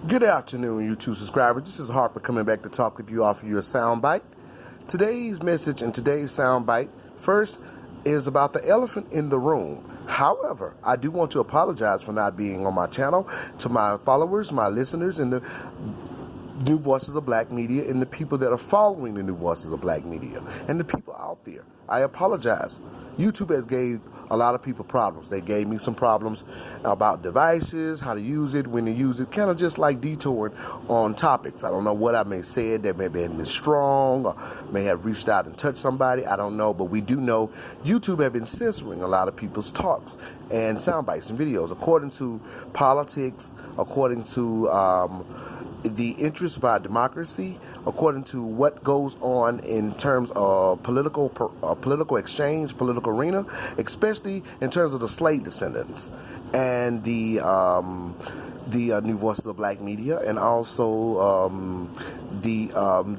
Good afternoon, YouTube subscribers. This is Harper coming back to talk with you, offer you a soundbite. Today's message and today's soundbite first is about the elephant in the room. However, I do want to apologize for not being on my channel to my followers, my listeners, and the New Voices of Black Media, and the people that are following the New Voices of Black Media, and the people out there. I apologize. YouTube has gave a lot of people problems. They gave me some problems about devices, how to use it, when to use it, kind of just like detouring on topics. I don't know what I may have said that may have been strong or may have reached out and touched somebody. I don't know, but we do know YouTube have been censoring a lot of people's talks and sound bites and videos according to politics, according to the interest of our democracy, according to what goes on in terms of political exchange, political arena, especially in terms of the slave descendants and the New Voices of Black Media, and also the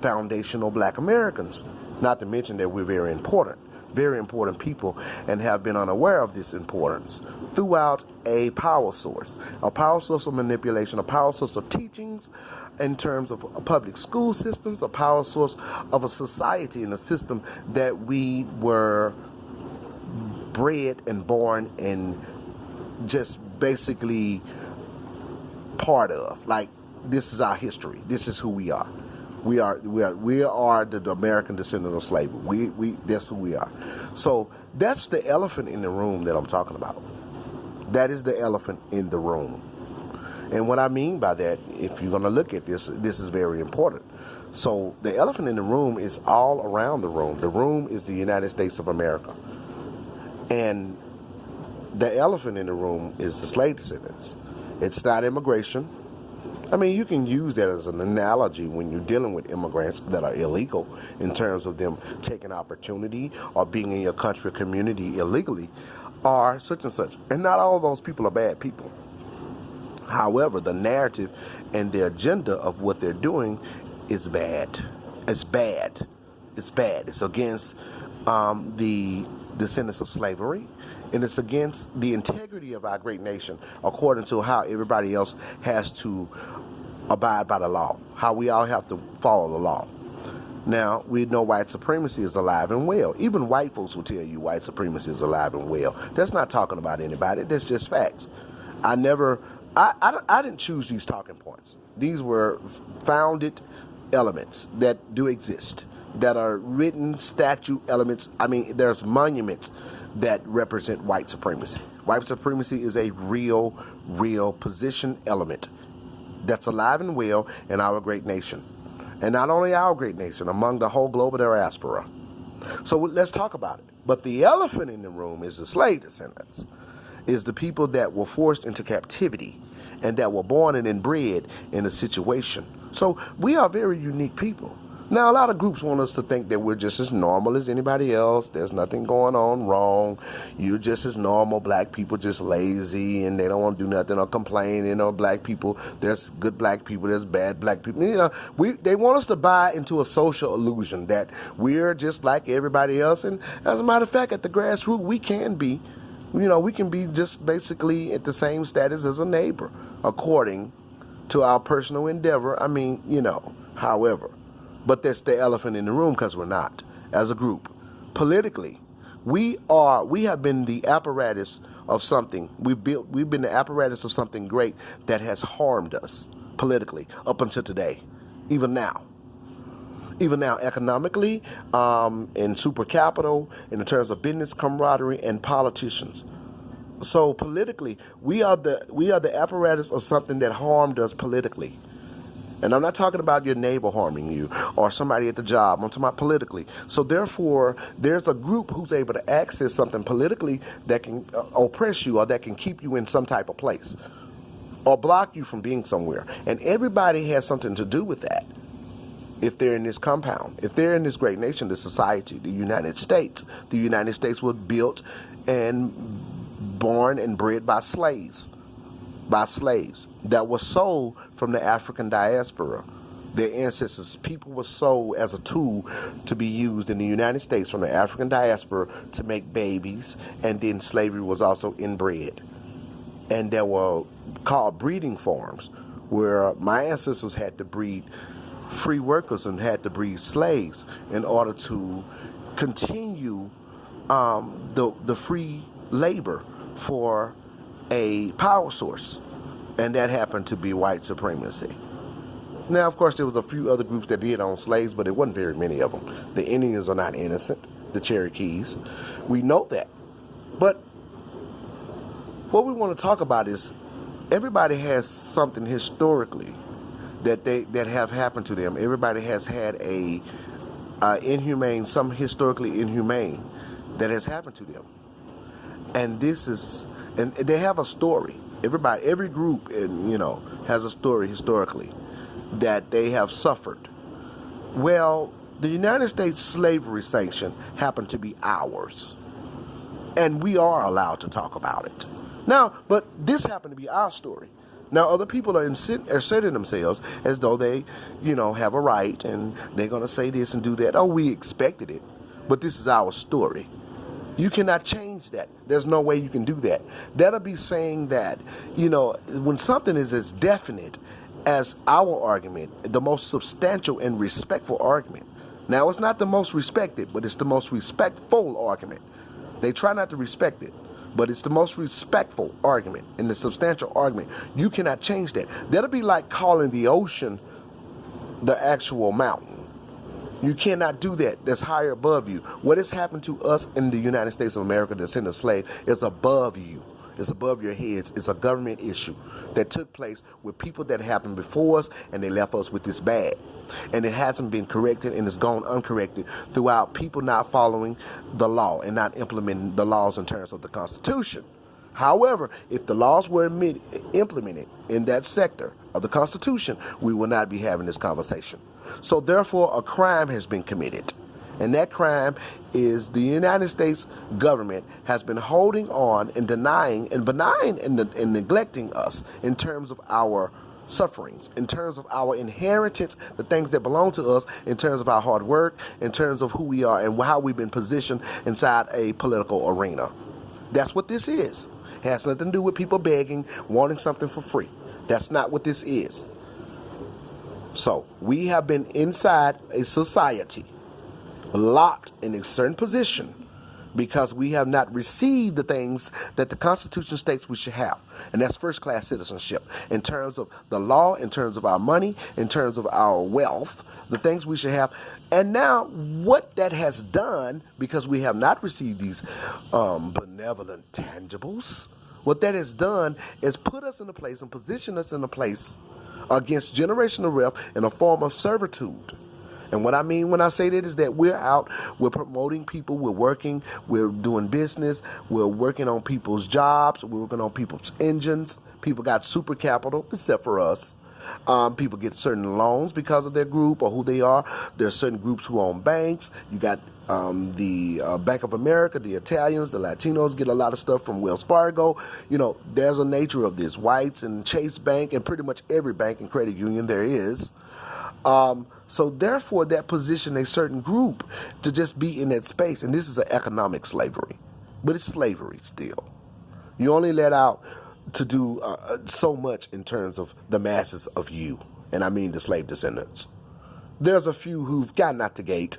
foundational Black Americans. Not to mention that we're very important people, and have been unaware of this importance throughout a power source of manipulation, a power source of teachings in terms of public school systems, a power source of a society and a system that we were bred and born and just basically part of. Like, this is our history. This is who we are. We are the American descendant of slavery. That's who we are. So that's the elephant in the room that I'm talking about. That is the elephant in the room. And what I mean by that, if you're going to look at this is very important. So the elephant in the room is all around the room. The room is the United States of America. And the elephant in the room is the slave descendants. It's not immigration. I mean, you can use that as an analogy when you're dealing with immigrants that are illegal in terms of them taking opportunity or being in your country or community illegally or such and such. And not all of those people are bad people. However, the narrative and the agenda of what they're doing is bad. It's bad. It's bad. It's against the descendants of slavery, and it's against the integrity of our great nation, according to how everybody else has to abide by the law, how we all have to follow the law. Now, we know white supremacy is alive and well. Even white folks will tell you white supremacy is alive and well. That's not talking about anybody. That's just facts. I didn't choose these talking points. These were founded elements that do exist, that are written statute elements. I mean, there's monuments that represent white supremacy. White supremacy is a real position element that's alive and well in our great nation. And not only our great nation, among the whole global diaspora. So let's talk about it. But the elephant in the room is the slave descendants, is the people that were forced into captivity and that were born and inbred in a situation. So we are very unique people. Now, a lot of groups want us to think that we're just as normal as anybody else. There's nothing going on wrong. You're just as normal. Black people just lazy and they don't want to do nothing or complain. You know, black people, there's good black people, there's bad black people. You know, they want us to buy into a social illusion that we're just like everybody else. And as a matter of fact, at the grassroots, we can be just basically at the same status as a neighbor, according to our personal endeavor. I mean, however. But that's the elephant in the room, because we're not, as a group. Politically, we have been the apparatus of something. We've been the apparatus of something great that has harmed us politically up until today, even now. Even now, economically, in super capital, in terms of business camaraderie and politicians. So politically, we are the apparatus of something that harmed us politically. And I'm not talking about your neighbor harming you or somebody at the job. I'm talking about politically. So therefore, there's a group who's able to access something politically that can oppress you or that can keep you in some type of place or block you from being somewhere. And everybody has something to do with that. If they're in this compound, if they're in this great nation, this society, the United States was built and born and bred by slaves that were sold from the African diaspora. Their ancestors, people were sold as a tool to be used in the United States from the African diaspora to make babies, and then slavery was also inbred. And there were called breeding farms where my ancestors had to breed free workers and had to breed slaves in order to continue the free labor for a power source, and that happened to be white supremacy. Now, of course, there was a few other groups that did own slaves, but it wasn't very many of them. The Indians are not innocent, the Cherokees. We know that. But what we want to talk about is everybody has something historically that have happened to them. Everybody has had a some historically inhumane that has happened to them. And and they have a story. Every group, has a story historically that they have suffered. Well, the United States slavery sanction happened to be ours, and we are allowed to talk about it. Now, but this happened to be our story. Now, other people are asserting themselves as though they, have a right, and they're going to say this and do that. Oh, we expected it, but this is our story. You cannot change that. There's no way you can do that. That'll be saying that, when something is as definite as our argument, the most substantial and respectful argument. Now, it's not the most respected, but it's the most respectful argument. They try not to respect it, but it's the most respectful argument and the substantial argument. You cannot change that. That'll be like calling the ocean the actual mountain. You cannot do that. That's higher above you. What has happened to us in the United States of America, the descendant of slave, is above you. It's above your heads. It's a government issue that took place with people that happened before us, and they left us with this bad. And it hasn't been corrected, and it's gone uncorrected throughout people not following the law and not implementing the laws in terms of the Constitution. However, if the laws were implemented in that sector of the Constitution, we will not be having this conversation. So therefore, a crime has been committed. And that crime is the United States government has been holding on and denying and and neglecting us in terms of our sufferings, in terms of our inheritance, the things that belong to us, in terms of our hard work, in terms of who we are and how we've been positioned inside a political arena. That's what this is. It has nothing to do with people begging, wanting something for free. That's not what this is. So we have been inside a society, locked in a certain position, because we have not received the things that the Constitution states we should have. And that's first-class citizenship in terms of the law, in terms of our money, in terms of our wealth, the things we should have. And now what that has done, because we have not received these benevolent tangibles, what that has done is put us in a place and position us in a place against generational wealth in a form of servitude. And what I mean when I say that is that we're out, we're promoting people, we're working, we're doing business, we're working on people's jobs, we're working on people's engines. People got super capital, except for us. People get certain loans because of their group or who they are. There are certain groups who own banks. You got the Bank of America, the Italians, the Latinos get a lot of stuff from Wells Fargo. There's a nature of this. Whites and Chase Bank and pretty much every bank and credit union there is. So therefore, that position a certain group to just be in that space. And this is an economic slavery, but it's slavery still. You only let out to do so much in terms of the masses of you, and I mean the slave descendants. There's a few who've gotten out the gate,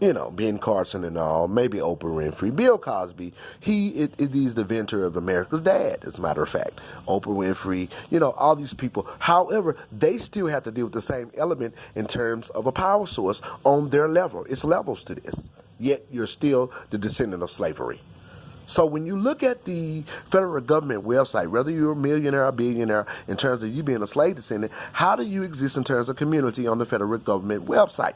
Ben Carson and all, maybe Oprah Winfrey. Bill Cosby, he's the inventor of America's Dad, as a matter of fact. Oprah Winfrey, all these people. However, they still have to deal with the same element in terms of a power source on their level. It's levels to this. Yet you're still the descendant of slavery. So when you look at the federal government website, whether you're a millionaire or billionaire, in terms of you being a slave descendant, how do you exist in terms of community on the federal government website?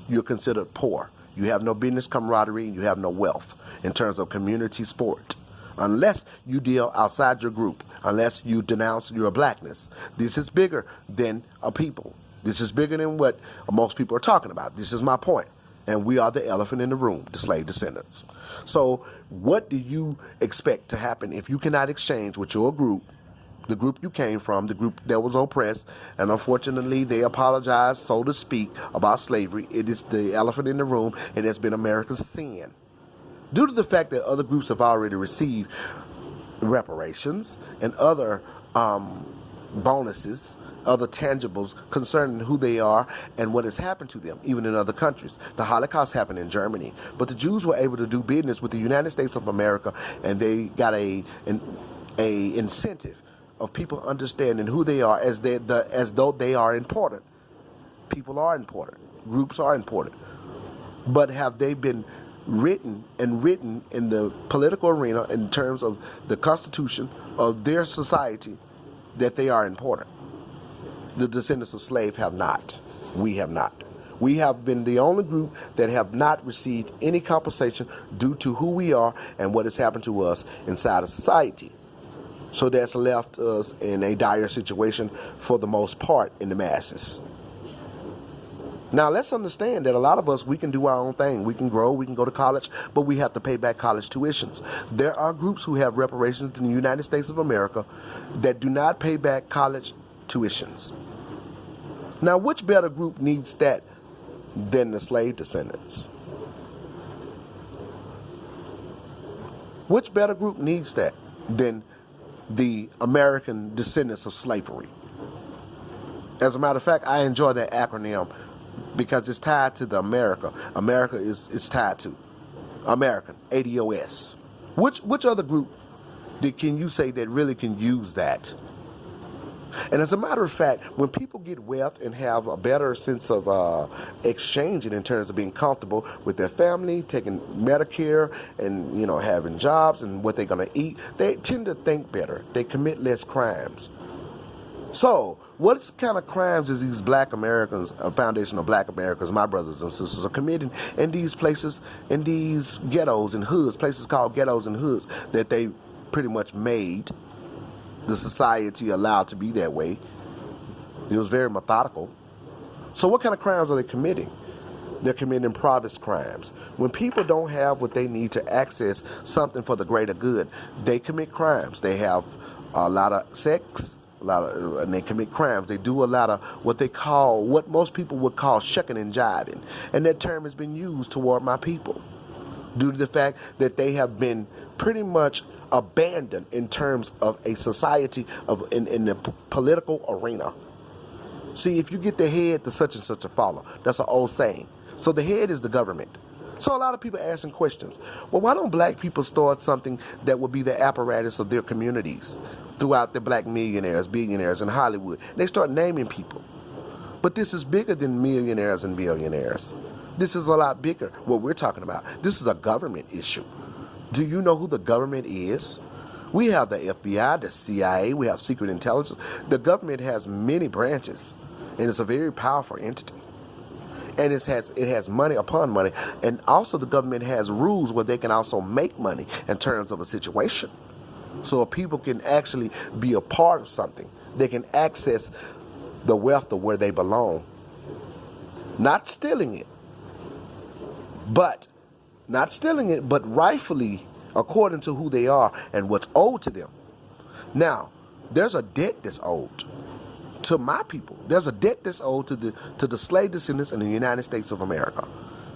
You're considered poor. You have no business camaraderie. You have no wealth in terms of community support. Unless you deal outside your group, unless you denounce your blackness. This is bigger than a people. This is bigger than what most people are talking about. This is my point. And we are the elephant in the room, the slave descendants. So what do you expect to happen if you cannot exchange with your group, the group you came from, the group that was oppressed, and unfortunately they apologized, so to speak, about slavery? It is the elephant in the room. It has been America's sin. Due to the fact that other groups have already received reparations and other bonuses, other tangibles concerning who they are and what has happened to them, even in other countries. The Holocaust happened in Germany, but the Jews were able to do business with the United States of America, and they got a incentive of people understanding who they are as though they are important. People are important. Groups are important. But have they been written in the political arena in terms of the constitution of their society that they are important? The descendants of slaves have not. We have not. We have been the only group that have not received any compensation due to who we are and what has happened to us inside of society. So that's left us in a dire situation for the most part in the masses. Now, let's understand that a lot of us, we can do our own thing. We can grow, we can go to college, but we have to pay back college tuitions. There are groups who have reparations in the United States of America that do not pay back college tuitions. Now, which better group needs that than the slave descendants? Which better group needs that than the American descendants of slavery? As a matter of fact, I enjoy that acronym because it's tied to the America. America is tied to American, ADOS. Which other group can you say that really can use that? And as a matter of fact, when people get wealth and have a better sense of exchanging in terms of being comfortable with their family, taking Medicare, and having jobs and what they're going to eat, they tend to think better. They commit less crimes. So, what kind of crimes is these Black Americans, foundational Black Americans, my brothers and sisters, are committing in these places, in these ghettos and hoods, places called ghettos and hoods, that they pretty much made the society allowed to be that way? It was very methodical. So what kind of crimes are they committing? They're committing impoverished crimes. When people don't have what they need to access something for the greater good, they commit crimes. They have a lot of sex, and they commit crimes. They do a lot of what most people would call shucking and jiving. And that term has been used toward my people due to the fact that they have been pretty much abandoned in terms of a society in the political arena. See, if you get the head, the such and such a follow. That's an old saying. So the head is the government. So a lot of people asking questions. Well, why don't Black people start something that would be the apparatus of their communities throughout the Black millionaires, billionaires in Hollywood? They start naming people. But this is bigger than millionaires and billionaires. This is a lot bigger, what we're talking about. This is a government issue. Do you know who the government is? We have the FBI, the CIA, we have secret intelligence. The government has many branches, and it's a very powerful entity. And it has money upon money. And also the government has rules where they can also make money in terms of a situation. So if people can actually be a part of something, they can access the wealth of where they belong. Not stealing it, but rightfully according to who they are and what's owed to them. Now, there's a debt that's owed to my people. There's a debt that's owed to the slave descendants in the United States of America.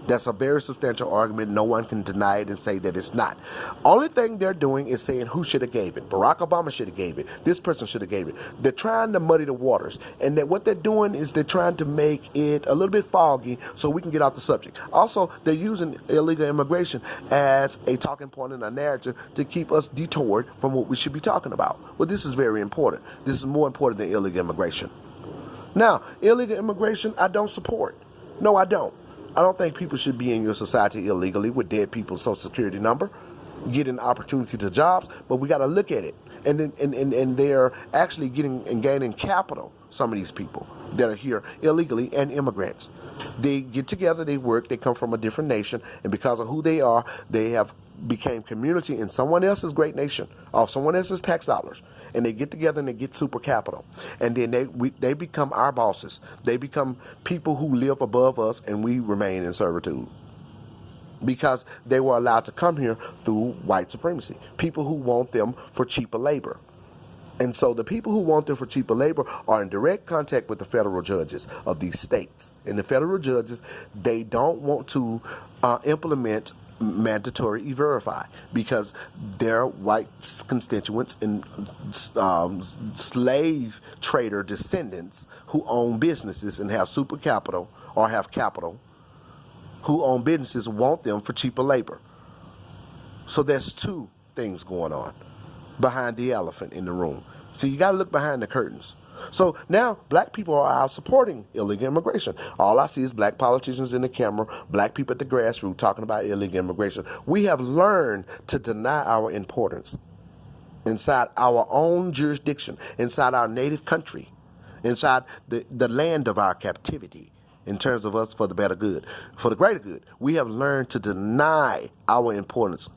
That's a very substantial argument. No one can deny it and say that it's not. Only thing they're doing is saying who should have gave it. Barack Obama should have gave it. This person should have gave it. They're trying to muddy the waters. And that what they're doing is they're trying to make it a little bit foggy so we can get off the subject. Also, they're using illegal immigration as a talking point and a narrative to keep us detoured from what we should be talking about. Well, this is very important. This is more important than illegal immigration. Now, illegal immigration, I don't support. No, I don't. I don't think people should be in your society illegally with dead people's social security number, getting opportunity to jobs, but we got to look at it. And they're actually getting and gaining capital, some of these people that are here illegally, and immigrants. They get together, they work, they come from a different nation, and because of who they are, they have became community in someone else's great nation, off someone else's tax dollars. And they get together and they get super capital. And then they become our bosses. They become people who live above us, and we remain in servitude. Because they were allowed to come here through white supremacy. People who want them for cheaper labor. And so the people who want them for cheaper labor are in direct contact with the federal judges of these states. And the federal judges, they don't want to implement mandatory e-verify, because their white constituents and slave trader descendants who own businesses and have super capital or have capital, who own businesses, want them for cheaper labor. So there's two things going on behind the elephant in the room. So you got to look behind the curtains. So now black people are out supporting illegal immigration. All I see is black politicians in the camera, black people at the grassroots talking about illegal immigration. We have learned to deny our importance inside our own jurisdiction, inside our native country, inside the land of our captivity, in terms of us for the better good, for the greater good. We have learned to deny our importance.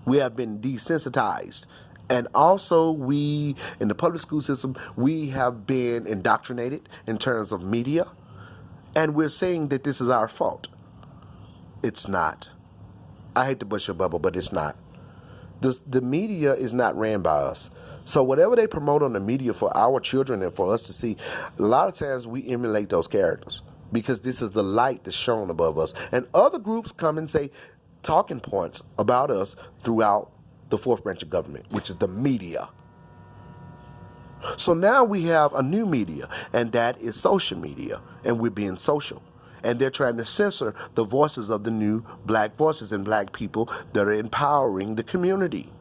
We have been desensitized. And also, we, in the public school system, we have been indoctrinated in terms of media. And we're saying that this is our fault. It's not. I hate to bust your bubble, but it's not. The media is not ran by us. So whatever they promote on the media for our children and for us to see, a lot of times we emulate those characters, because this is the light that's shown above us. And other groups come and say talking points about us throughout the fourth branch of government, which is the media. So now we have a new media, and that is social media, and we're being social. And they're trying to censor the voices of the new black voices and black people that are empowering the community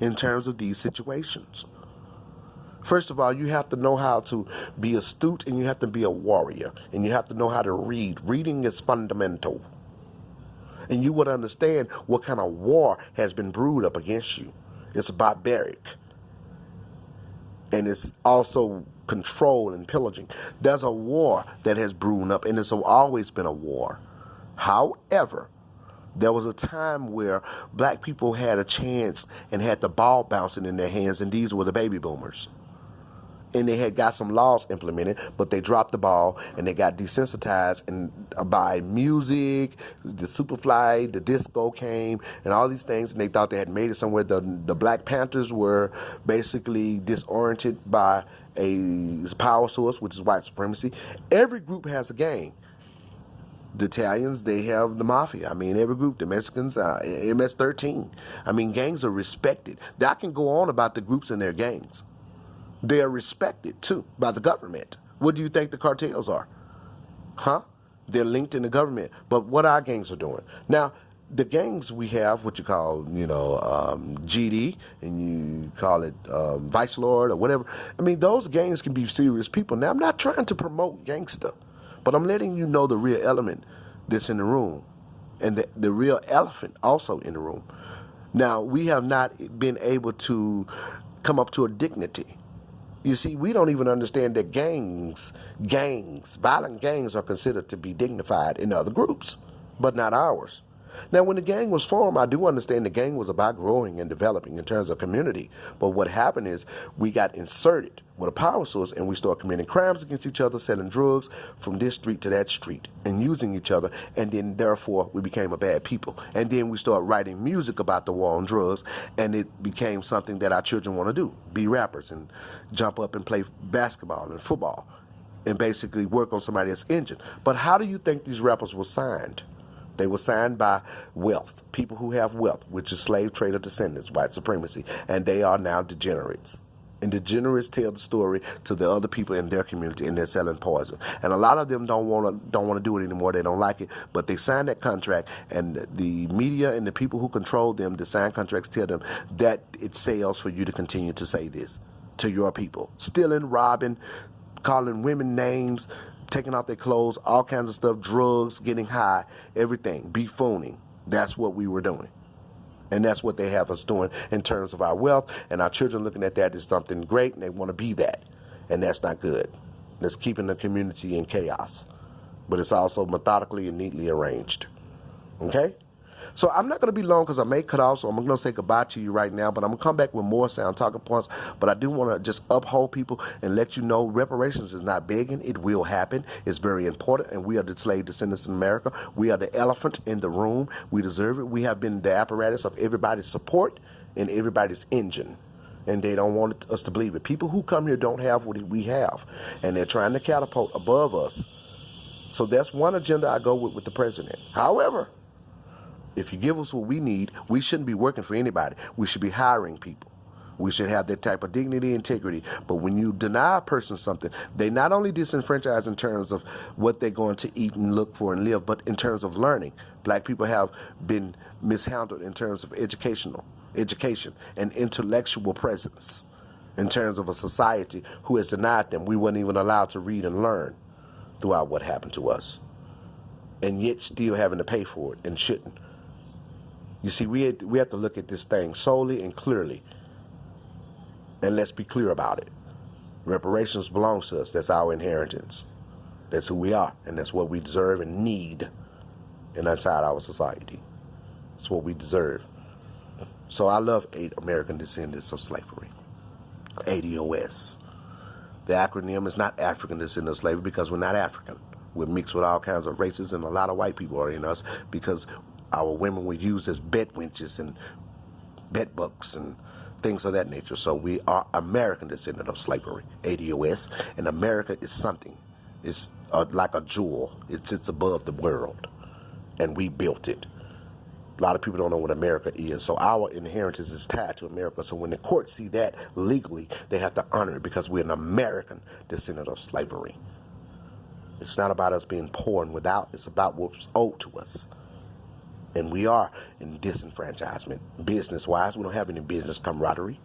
in terms of these situations. First of all, you have to know how to be astute, and you have to be a warrior, and you have to know how to read. Reading is fundamental. And you would understand what kind of war has been brewed up against you. It's barbaric. And it's also control and pillaging. There's a war that has brewed up, and it's always been a war. However, there was a time where black people had a chance and had the ball bouncing in their hands, and these were the baby boomers. And they had got some laws implemented, but they dropped the ball and they got desensitized by music, the Superfly, the disco came, and all these things, and they thought they had made it somewhere. The Black Panthers were basically disoriented by a power source, which is white supremacy. Every group has a gang. The Italians, they have the mafia. I mean, every group, the Mexicans, MS-13. I mean, gangs are respected. I can go on about the groups and their gangs. They are respected, too, by the government. What do you think the cartels are? Huh? They're linked in the government. But what our gangs are doing. Now, the gangs we have, what you call, GD, and you call it Vice Lord or whatever. I mean, those gangs can be serious people. Now, I'm not trying to promote gangster, but I'm letting you know the real element that's in the room, and the real elephant also in the room. Now, we have not been able to come up to a dignity. You see, we don't even understand that violent gangs are considered to be dignified in other groups, but not ours. Now, when the gang was formed, I do understand the gang was about growing and developing in terms of community. But what happened is we got inserted with a power source, and we started committing crimes against each other, selling drugs from this street to that street, and using each other. And then, therefore, we became a bad people. And then we started writing music about the war on drugs, and it became something that our children want to do, be rappers and jump up and play basketball and football and basically work on somebody else's engine. But how do you think these rappers were signed? They were signed by wealth, people who have wealth, which is slave trader descendants, white supremacy, and they are now degenerates. And degenerates tell the story to the other people in their community, and they're selling poison. And a lot of them don't want to do it anymore. They don't like it, but they sign that contract, and the media and the people who control them, the signed contracts, tell them that it sells for you to continue to say this to your people, stealing, robbing, calling women names, taking off their clothes, all kinds of stuff, drugs, getting high, everything, buffooning. That's what we were doing. And that's what they have us doing in terms of our wealth. And our children looking at that as something great, and they want to be that. And that's not good. That's keeping the community in chaos. But it's also methodically and neatly arranged. Okay? So I'm not going to be long because I may cut off, so I'm going to say goodbye to you right now, but I'm going to come back with more sound talking points. But I do want to just uphold people and let you know reparations is not begging. It will happen. It's very important, and we are the slave descendants in America. We are the elephant in the room. We deserve it. We have been the apparatus of everybody's support and everybody's engine, and they don't want us to believe it. People who come here don't have what we have, and they're trying to catapult above us. So that's one agenda I go with the president. However, If you give us what we need, we shouldn't be working for anybody. We should be hiring people. We should have that type of dignity, integrity. But when you deny a person something, they not only disenfranchise in terms of what they're going to eat and look for and live, but in terms of learning. Black people have been mishandled in terms of education and intellectual presence, in terms of a society who has denied them. We weren't even allowed to read and learn throughout what happened to us, and yet still having to pay for it and shouldn't. You see, we have to look at this thing solely and clearly. And let's be clear about it. Reparations belongs to us. That's our inheritance. That's who we are. And that's what we deserve and need inside our society. It's what we deserve. So I love 8 American Descendants of Slavery. ADOS. The acronym is not African Descendants of Slavery because we're not African. We're mixed with all kinds of races, and a lot of white people are in us because our women were used as bed wenches and bed bugs and things of that nature. So we are American descendant of slavery, ADOS, and America is something. It's like a jewel. It sits above the world, and we built it. A lot of people don't know what America is, so our inheritance is tied to America. So when the courts see that legally, they have to honor it because we're an American descendant of slavery. It's not about us being poor and without. It's about what's owed to us. And we are in disenfranchisement. Business-wise, we don't have any business camaraderie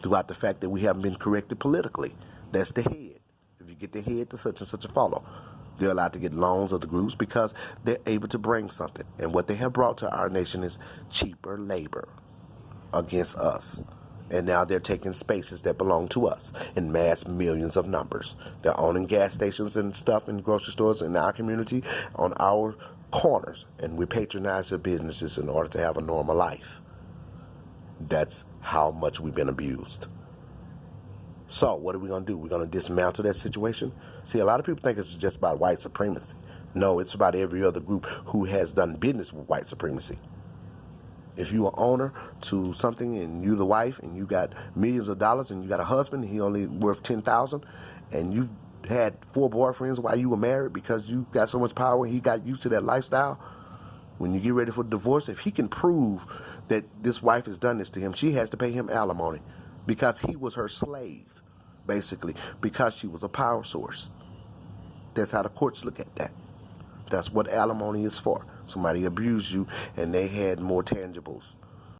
throughout the fact that we haven't been corrected politically. That's the head. If you get the head to such and such a follow, they're allowed to get loans of the groups because they're able to bring something. And what they have brought to our nation is cheaper labor against us. And now they're taking spaces that belong to us in mass millions of numbers. They're owning gas stations and stuff in grocery stores in our community, on our corners, and we patronize their businesses in order to have a normal life. That's how much we've been abused. So what are we going to do? We're going to dismantle that situation? See, a lot of people think it's just about white supremacy. No, it's about every other group who has done business with white supremacy. If you are owner to something and you the wife and you got millions of dollars and you got a husband and he only worth $10,000 and you had 4 boyfriends while you were married because you got so much power and he got used to that lifestyle, when you get ready for divorce, if he can prove that this wife has done this to him, she has to pay him alimony because he was her slave, basically, because she was a power source. That's how the courts look at that. That's what alimony is for. Somebody abused you and they had more tangibles